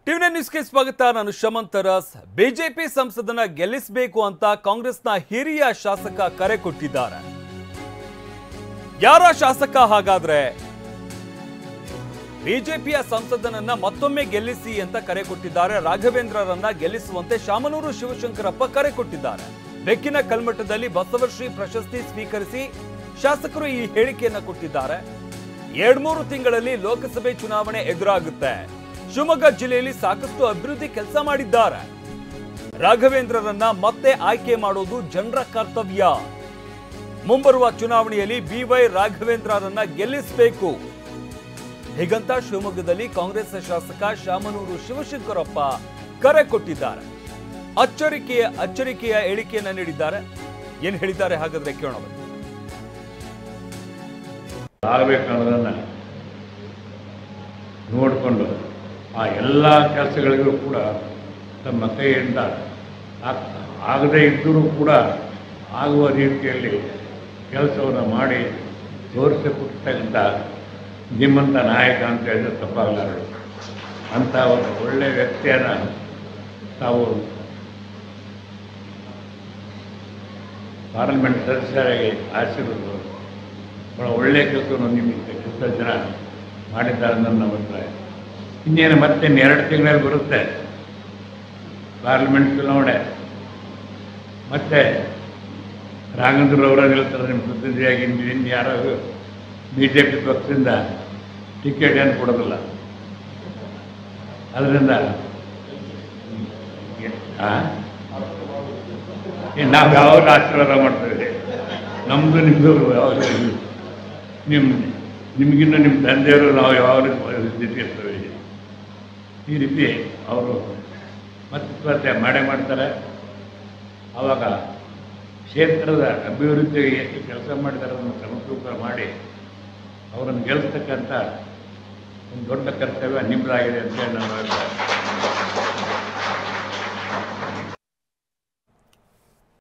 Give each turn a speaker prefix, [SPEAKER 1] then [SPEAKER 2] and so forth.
[SPEAKER 1] TV ನ್ಯೂಸ್ಗೆ ಸ್ವಾಗತ. ನಾನು ಶಮಂತ್ ತರಾಸ್. ಬಿಜೆಪಿ ಸಂಸದನ ಗೆಲ್ಲಿಸಬೇಕು ಅಂತ ಕಾಂಗ್ರೆಸ್ನ ಹಿರಿಯ ಶಾಸಕ ಕರೆ ಕೊಟ್ಟಿದ್ದಾರೆ. ಯಾರ ಶಾಸಕ ಹಾಗಾದ್ರೆ? ಬಿಜೆಪಿಯ ಸಂಸದನನ್ನ ಮತ್ತೊಮ್ಮೆ ಗೆಲ್ಲಿಸಿ ಅಂತ ಕರೆ ಕೊಟ್ಟಿದ್ದಾರೆ. ರಾಘವೇಂದ್ರರನ್ನ ಗೆಲ್ಲಿಸುವಂತೆ ಶಾಮನೂರು ಶಿವಶಂಕರಪ್ಪ ಕರೆ ಕೊಟ್ಟಿದ್ದಾರೆ. ಬೆಕ್ಕಿನ ಕಲ್ಮಠದಲ್ಲಿ ಬಸವಶ್ರೀ ಪ್ರಶಸ್ತಿ ಸ್ವೀಕರಿಸಿ ಶಾಸಕರು ಈ ಹೇಳಿಕೆಯನ್ನ ಕೊಟ್ಟಿದ್ದಾರೆ. 2-3 ತಿಂಗಳಲ್ಲಿ ಲೋಕಸಭೆ ಚುನಾವಣೆ ಎದುರಾಗುತ್ತೆ. ಶಿವಮೊಗ್ಗ ಜಿಲ್ಲೆಯಲ್ಲಿ ಸಾಕಷ್ಟು ಅಭಿವೃದ್ಧಿ ಕೆಲಸ ಮಾಡಿದ್ದಾರೆ. ರಾಘವೇಂದ್ರರನ್ನ ಮತ್ತೆ ಆಯ್ಕೆ ಮಾಡೋದು ಜನರ ಕರ್ತವ್ಯ. ಮುಂಬರುವ ಚುನಾವಣೆಯಲ್ಲಿ BY ರಾಘವೇಂದ್ರರನ್ನ ಗೆಲ್ಲಿಸಬೇಕು ಹೀಗಂತ ಶಿವಮೊಗ್ಗದಲ್ಲಿ ಕಾಂಗ್ರೆಸ್ ಶಾಸಕ ಶಾಮನೂರು ಶಿವಶಂಕರಪ್ಪ ಕರೆ ಕೊಟ್ಟಿದ್ದಾರೆ. ಅಚ್ಚರಿಕೆಯ ಹೇಳಿಕೆಯನ್ನ ನೀಡಿದ್ದಾರೆ. ಏನ್ ಹೇಳಿದ್ದಾರೆ ಹಾಗಾದ್ರೆ ಕೇಳೋಣ.
[SPEAKER 2] ಆಗಬೇಕನ್ನೋದನ್ನು ನೋಡಿಕೊಂಡು ಆ ಎಲ್ಲ ಕೆಲಸಗಳಿಗೂ ಕೂಡ ತಮ್ಮ ಕೈಯಿಂದ ಆಗದೇ ಇದ್ದರೂ ಕೂಡ ಆಗುವ ರೀತಿಯಲ್ಲಿ ಕೆಲಸವನ್ನು ಮಾಡಿ ತೋರಿಸಿಕೊಟ್ಟಂಥ ನಿಮ್ಮಂಥ ನಾಯಕ ಅಂತ ಹೇಳಿದ್ರೆ ತಪ್ಪಾಗಲಾರದು. ಅಂಥ ಒಂದು ಒಳ್ಳೆಯ ವ್ಯಕ್ತಿಯನ್ನು ತಾವು ಪಾರ್ಲಿಮೆಂಟ್ ಸದಸ್ಯರಾಗಿ ಆರಿಸಿರೋದು ಭಾಳ ಒಳ್ಳೆಯ ಕೆಲಸವನ್ನು ನಿಮಗೆ ಕೆಲಸ ಜನ ಮಾಡಿದ್ದಾರೆ ನನ್ನ ಅಭಿಪ್ರಾಯ. ಇನ್ನೇನು ಮತ್ತೆ 2 ತಿಂಗಳಲ್ಲಿ ಬರುತ್ತೆ ಪಾರ್ಲಿಮೆಂಟ್ ಚುನಾವಣೆ. ಮತ್ತೆ ರಾಘವೇಂದ್ರರವರ ನಿಲ್ತಾರೆ ನಿಮ್ಮ ಪ್ರತಿನಿಧಿಯಾಗಿ. ಇನ್ನು ಯಾರೋ BJP ಪಕ್ಷದಿಂದ ಟಿಕೆಟ್ ಏನು ಕೊಡೋದಿಲ್ಲ. ಅದರಿಂದ ನಾವು ಯಾವಾಗ ಆಶೀರ್ವಾದ ಮಾಡ್ತಾಯಿದ್ದೀವಿ. ನಮ್ಮದು ನಿಮ್ಮದು ಯಾವಾಗ ನಿಮಗಿನ್ನ ನಿಮ್ಮ ತಂದೆಯವರು ನಾವು ಯಾವಾಗ ಸ್ಥಿತಿ ಇರ್ತೇವೆ. ಈ ರೀತಿ ಅವರು ಮತ್ತೆ ಮಾಡೇ ಮಾಡ್ತಾರೆ. ಆವಾಗ ಕ್ಷೇತ್ರದ ಅಭಿವೃದ್ಧಿಗೆ ಎಷ್ಟು ಕೆಲಸ ಮಾಡಿದ್ದಾರೆ ಅದನ್ನು ಸಮತೂಕ ಮಾಡಿ ಅವರನ್ನು ಗೆಲ್ಲಿಸ್ತಕ್ಕಂಥ ಒಂದು ದೊಡ್ಡ ಕರ್ತವ್ಯ ನಿಮ್ಮದಾಗಿದೆ ಅಂತ ನನ್ನ ಅಭಿಪ್ರಾಯ.